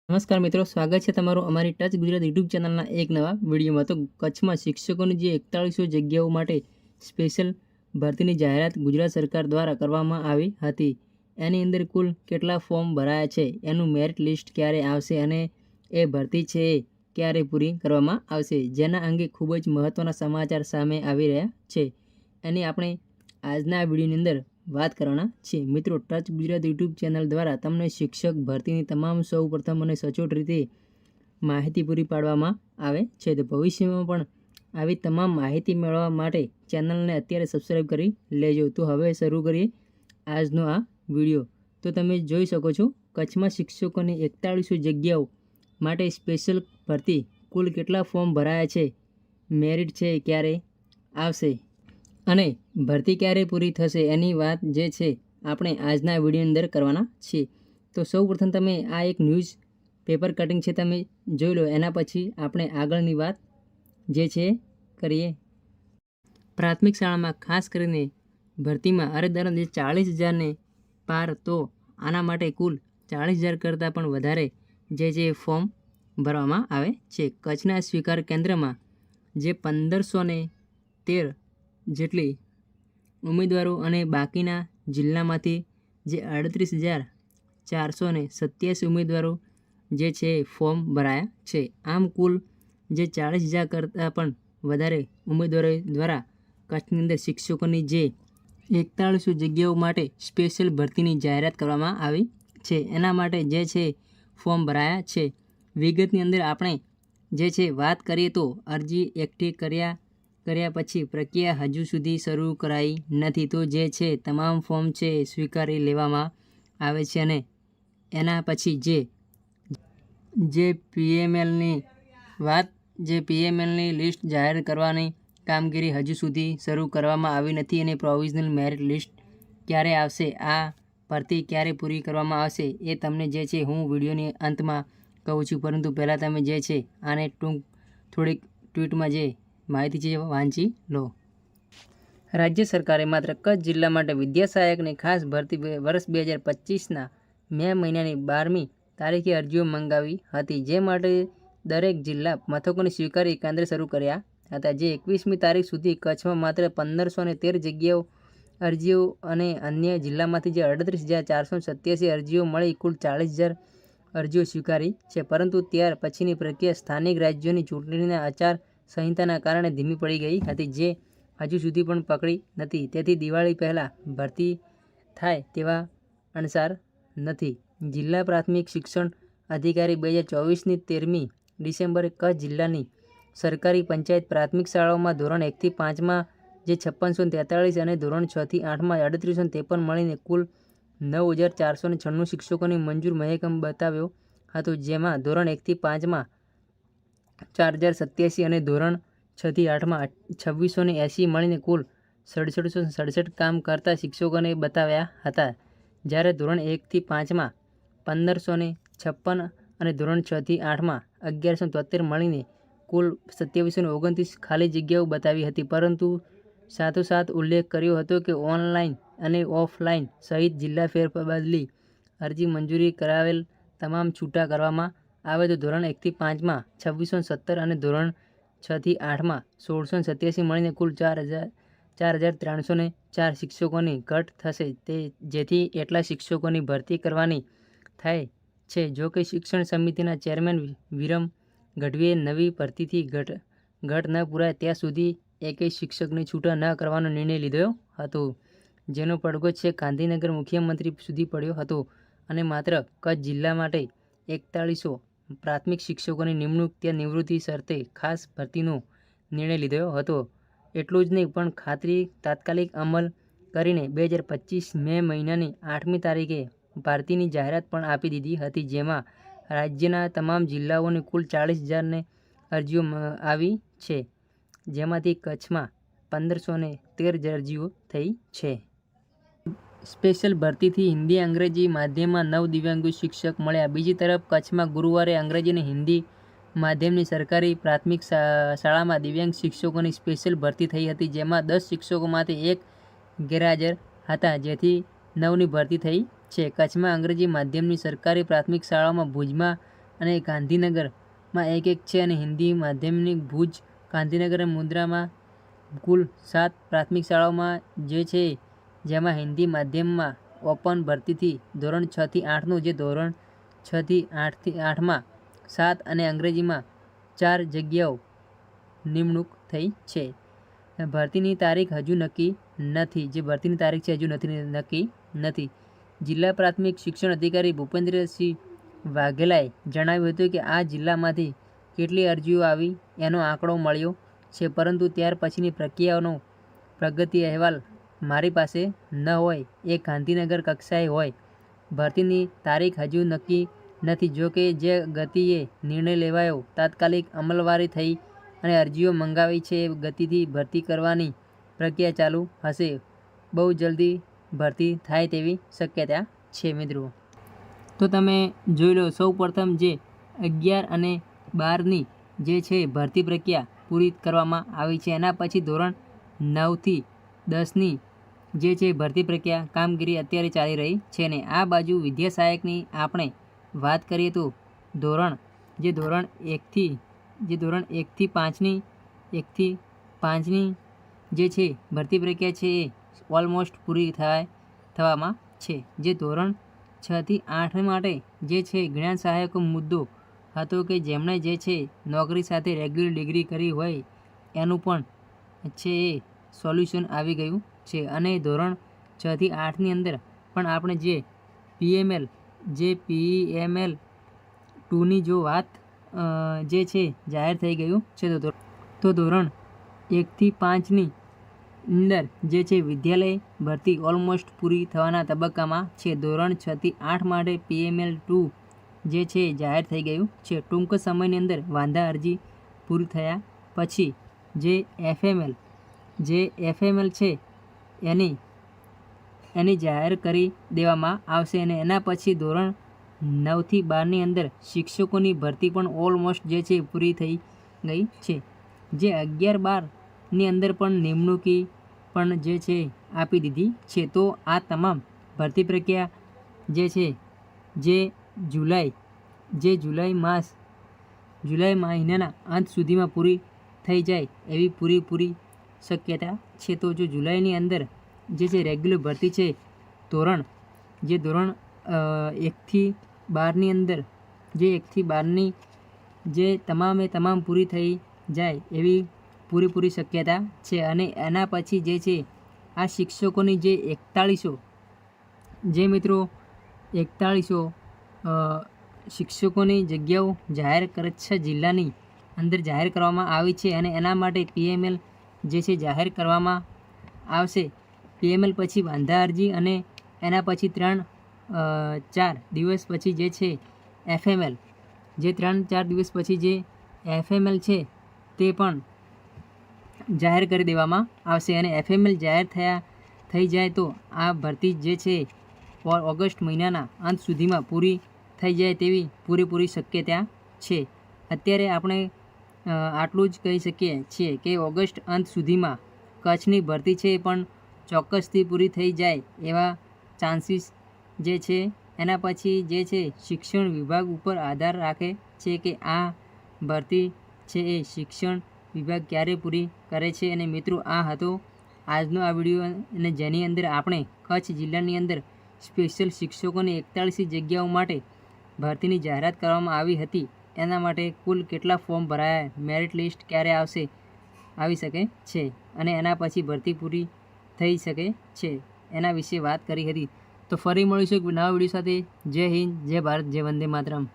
નમસ્કાર મિત્રો, સ્વાગત છે તમારું અમારી ટચ ગુજરાત યુટ્યુબ ચેનલના એક નવા વિડીયોમાં। તો કચ્છમાં શિક્ષકોની જે 4100 જગ્યાઓ માટે સ્પેશિયલ ભરતીની જાહેરાત ગુજરાત સરકાર દ્વારા કરવામાં આવી હતી, એની અંદર કુલ કેટલા ફોર્મ ભરાયા છે, એનું મેરિટ લિસ્ટ ક્યારે આવશે અને એ ભરતી છે એ ક્યારે પૂરી કરવામાં આવશે, જેના અંગે ખૂબ જ મહત્ત્વના સમાચાર સામે આવી રહ્યા છે, એની આપણે આજના વિડીયોની અંદર વાત કરવાના છીએ। મિત્રો, ટચ ગુજરાત યુટ્યુબ ચેનલ દ્વારા તમને શિક્ષક ભરતીની તમામ સૌ પ્રથમ અને સચોટ રીતે માહિતી પૂરી પાડવામાં આવે છે। તો ભવિષ્યમાં પણ આવી તમામ માહિતી મેળવવા માટે ચેનલને અત્યારે સબસ્ક્રાઈબ કરી લેજો। તો હવે શરૂ કરીએ આજનો આ વિડીયો। તો તમે જોઈ શકો છો, કચ્છમાં શિક્ષકોની 4100 જગ્યાઓ માટે સ્પેશિયલ ભરતી કુલ કેટલા ફોર્મ ભરાયા છે, મેરિટ છે ક્યારે આવશે અને ભરતી ક્યારે પૂરી થશે, એની વાત જે છે આપણે આજના વિડીયોની અંદર કરવાના છીએ। તો સૌપ્રથમ તમે આ એક ન્યૂઝ પેપર કટિંગ છે તમે જોઈ લો, એના પછી આપણે આગળની વાત જે છે કરીએ। પ્રાથમિક શાળામાં ખાસ કરીને ભરતીમાં અરજદારો જે 40,000ને પાર, તો આના માટે કુલ 40,000 કરતાં પણ વધારે જે છે ફોર્મ ભરવામાં આવે છે। કચ્છના સ્વીકાર કેન્દ્રમાં જે 1513 જેટલી ઉમેદવારો અને બાકીના જિલ્લામાંથી જે 38,487 ઉમેદવારો જે છે ફોર્મ ભરાયા છે। આમ કુલ જે 40,000 કરતાં પણ વધારે ઉમેદવારો દ્વારા કચ્છની અંદર શિક્ષકોની જે 4100 જગ્યાઓ માટે સ્પેશિયલ ભરતીની જાહેરાત કરવામાં આવી છે, એના માટે જે છે ફોર્મ ભરાયા છે। વિગતની અંદર આપણે જે છે વાત કરીએ તો અરજી એકઠી કર્યા પછી પ્રક્રિયા હજુ સુધી શરૂ કરાઈ નથી, તો જે છે તમામ ફોર્મ છે સ્વીકારી લેવામાં આવે છે અને એના પછી જે પીએમએલની લિસ્ટ જાહેર કરવાની કામગીરી હજુ સુધી શરૂ કરવામાં આવી નથી અને પ્રોવિઝનલ મેરિટ લિસ્ટ ક્યારે આવશે, આ ભરતી ક્યારે પૂરી કરવામાં આવશે, એ તમને જે છે હું વિડીયોની અંતમાં કહું છું, પરંતુ પહેલાં તમે જે છે આને થોડીક ટ્વીટમાં જે માહિતી છે વાંચી લો। રાજ્ય સરકારે માત્ર કચ્છ જિલ્લા માટે વિદ્યા સહાયકની ખાસ ભરતી વર્ષ 2025ના મે મહિનાની 12મી તારીખે અરજીઓ મંગાવી હતી, જે માટે દરેક જિલ્લા મથકોની સ્વીકારી કેન્દ્ર શરૂ કર્યા હતા। જે 21મી તારીખ સુધી કચ્છમાં માત્ર 1513 જગ્યાઓ અરજીઓ અને અન્ય જિલ્લામાંથી જે 38,487 અરજીઓ મળી કુલ 40,000 અરજીઓ સ્વીકારી છે, પરંતુ ત્યાર પછીની પ્રક્રિયા સ્થાનિક રાજ્યોની ચૂંટણીના આચાર સંહિતાના કારણે ધીમી પડી ગઈ હતી, જે હજુ સુધી પણ પકડી નથી, તેથી દિવાળી પહેલાં ભરતી થાય તેવા અણસાર નથી। જિલ્લા પ્રાથમિક શિક્ષણ અધિકારી 2024ની 13મી ડિસેમ્બરે કચ્છ જિલ્લાની સરકારી પંચાયત પ્રાથમિક શાળાઓમાં ધોરણ 1થી 5માં જે 5643 અને ધોરણ 6થી 8માં 3853 મળીને કુલ 9,496 શિક્ષકોની મંજૂર મહેકમ બતાવ્યો હતો, જેમાં ધોરણ 1થી 5માં 4,087 અને ધોરણ 6થી 8માં 2,680 મળીને કુલ 6767 કામ કરતા શિક્ષકોને બતાવ્યા હતા, જ્યારે ધોરણ 1થી 5માં 1,556 અને ધોરણ 6થી 8માં 1,173 મળીને કુલ 2729 ખાલી જગ્યાઓ બતાવી હતી, પરંતુ સાથોસાથ ઉલ્લેખ કર્યો હતો કે ઓનલાઈન અને ઓફલાઈન સહિત જિલ્લા ફેરબદલી અરજી મંજૂરી કરાવેલ તમામ છૂટા કરવામાં આવે તો ધોરણ 1થી 5માં 2617 અને ધોરણ 6થી 8માં 1687 મળીને કુલ 4,304 શિક્ષકોની ઘટ થશે, જેથી એટલા શિક્ષકોની ભરતી કરવાની થાય છે। જો કે શિક્ષણ સમિતિના ચેરમેન વિરમ ગઢવીએ નવી ભરતીથી ઘટ ન પૂરાય ત્યાં સુધી એકેય શિક્ષકને છૂટા ન કરવાનો નિર્ણય લીધો હતો, જેનો પડઘો છે ગાંધીનગર મુખ્યમંત્રી સુધી પડ્યો હતો અને માત્ર કચ્છ જિલ્લા માટે 4100 પ્રાથમિક શિક્ષકોની નિમણૂક ત્યાં નિવૃત્તિ શરતે ખાસ ભરતીનો નિર્ણય લીધો હતો। એટલું જ નહીં, પણ ખાતરી તાત્કાલિક અમલ કરીને 2025 મે મહિનાની 8મી તારીખે ભરતીની જાહેરાત પણ આપી દીધી હતી, જેમાં રાજ્યના તમામ જિલ્લાઓની કુલ 40,000 અરજીઓ આવી છે, જેમાંથી કચ્છમાં 1513 અરજીઓ થઈ છે। સ્પેશિયલ ભરતીથી હિન્દી અંગ્રેજી માધ્યમમાં 9 દિવ્યાંગ શિક્ષક મળ્યા। બીજી તરફ કચ્છમાં ગુરુવારે અંગ્રેજી અને હિન્દી માધ્યમની સરકારી પ્રાથમિક શાળામાં દિવ્યાંગ શિક્ષકોની સ્પેશિયલ ભરતી થઈ હતી, જેમાં 10 શિક્ષકોમાંથી 1 ગેરહાજર હતા, જેથી 9ની ભરતી થઈ છે। કચ્છમાં અંગ્રેજી માધ્યમની સરકારી પ્રાથમિક શાળાઓમાં ભુજમાં અને ગાંધીનગરમાં 1 છે અને હિન્દી માધ્યમિક ભુજ, ગાંધીનગર અને મુન્દ્રામાં કુલ 7 પ્રાથમિક શાળાઓમાં જે છે જેમાં હિન્દી માધ્યમમાં ઓપન ભરતીથી ધોરણ 6 થી 8નું જે ધોરણ 6 થી 8માં 7 અને અંગ્રેજીમાં 4 જગ્યાઓ નિમણૂક થઈ છે. ભરતીની તારીખ હજુ નક્કી નથી. જે ભરતીની તારીખ છે હજુ નક્કી નથી. જિલ્લા પ્રાથમિક શિક્ષણ અધિકારી ભૂપેન્દ્રસિંહ વાઘેલાએ જણાવ્યું હતું કે આ જિલ્લામાંથી કેટલી અરજીઓ આવી એનો આંકડો મળ્યો છે, પરંતુ ત્યાર પછીની પ્રક્રિયાનો પ્રગતિ અહેવાલ મારી પાસે ન હોય એ ગાંધીનગર કક્ષાએ હોય. ભરતીની તારીખ હજુ નક્કી નથી. જો કે જે ગતિએ નિર્ણય લેવાયો, તાત્કાલિક અમલવારી થઈ અને અરજીઓ મંગાવી છે એ ગતિથી ભરતી કરવાની પ્રક્રિયા ચાલુ હશે. બહુ જલ્દી ભરતી થાય તેવી શક્યતા છે. મિત્રો, તો તમે જોઈ લો, સૌ પ્રથમ જે 11 અને 12ની જે છે ભરતી પ્રક્રિયા પૂરી કરવામાં આવી છે. એના પછી ધોરણ 9 થી 10ની જે છે ભરતી પ્રક્રિયા કામગીરી અત્યારે ચાલી રહી છે. ને આ બાજુ વિદ્યા સહાયકની આપણે વાત કરીએ તો ધોરણ 1 થી 5ની જે છે ભરતી પ્રક્રિયા છે એ ઓલમોસ્ટ પૂરી થવામાં છે. જે ધોરણ 6 થી 8 માટે જે છે જ્ઞાન સહાયક મુદ્દો હતો કે જેમણે જે છે નોકરી સાથે રેગ્યુલર ડિગ્રી કરી હોય એનું પણ છે એ સોલ્યુશન આવી ગયું છે. અને ધોરણ 6 થી 8ની અંદર પણ આપણે જે PML 2ની જો વાત જે છે જાહેર થઈ ગયું છે. તો ધોરણ 1 થી 5ની અંદર જે છે વિદ્યાલય ભરતી ઓલમોસ્ટ પૂરી થવાના તબક્કામાં છે. ધોરણ 6 થી 8 માટે PML 2 જે છે જાહેર થઈ ગયું છે. ટૂંક સમયની અંદર વાંધા અરજી પૂરી થયા પછી જે FML છે એની જાહેર કરી દેવામાં આવશે. અને એના પછી ધોરણ 9 થી 12ની અંદર શિક્ષકોની ભરતી પણ ઓલમોસ્ટ જે છે પૂરી થઈ ગઈ છે. જે 11-12ની અંદર પણ નિમણૂકી પણ જે છે આપી દીધી છે. તો આ તમામ ભરતી પ્રક્રિયા જે છે જે જુલાઈ મહિનાના અંત સુધીમાં પૂરી થઈ જાય એવી પૂરી શક્યતા છે. તો જો જુલાઈની અંદર જે છે રેગ્યુલર ભરતી છે ધોરણ 1 થી 12ની અંદર જે 1 થી 12ની જે તમામ પૂરી થઈ જાય એવી પૂરી શક્યતા છે. અને એના પછી જે છે આ શિક્ષકોની જે 4100 શિક્ષકોની જગ્યાઓ જાહેર કચ્છ જિલ્લાની અંદર જાહેર કરવામાં આવી છે. અને એના માટે PML જે છે જાહેર કરવામાં આવશે. PML પછી વાંધા અરજી અને એના પછી 3-4 દિવસ પછી જે છે FML, જે 3-4 દિવસ પછી જે FML છે તે પણ જાહેર કરી દેવામાં આવશે. અને FML જાહેર થઈ જાય તો આ ભરતી જે છે ઓગસ્ટ મહિનાના અંત સુધીમાં પૂરી થઈ જાય તેવી પૂરેપૂરી શક્યતા છે. અત્યારે આપણે આટલું જ કહી શકીએ છીએ કે ઓગસ્ટ અંત સુધીમાં કચ્છની ભરતી છે પણ ચોક્કસથી પૂરી થઈ જાય એવા ચાન્સીસ જે છે. એના પછી જે છે શિક્ષણ વિભાગ ઉપર આધાર રાખે છે કે આ ભરતી છે એ શિક્ષણ વિભાગ ક્યારે પૂરી કરે છે. અને મિત્રો, આ હતો આજનો આ વિડીયો, અને જેની અંદર આપણે કચ્છ જિલ્લાની અંદર સ્પેશિયલ શિક્ષકોની 41 જગ્યાઓ માટે ભરતીની જાહેરાત કરવામાં આવી હતી. એના માટે કુલ કેટલા ફોર્મ ભરાયા, મેરિટ લિસ્ટ ક્યારે આવી શકે છે અને એના પછી ભરતી પૂરી થઈ શકે છે એના વિશે વાત કરી હતી. તો ફરી મળીશું એક નવા વિડીયો સાથે. જય હિન્દ, જય ભારત, જય વંદે માતરમ.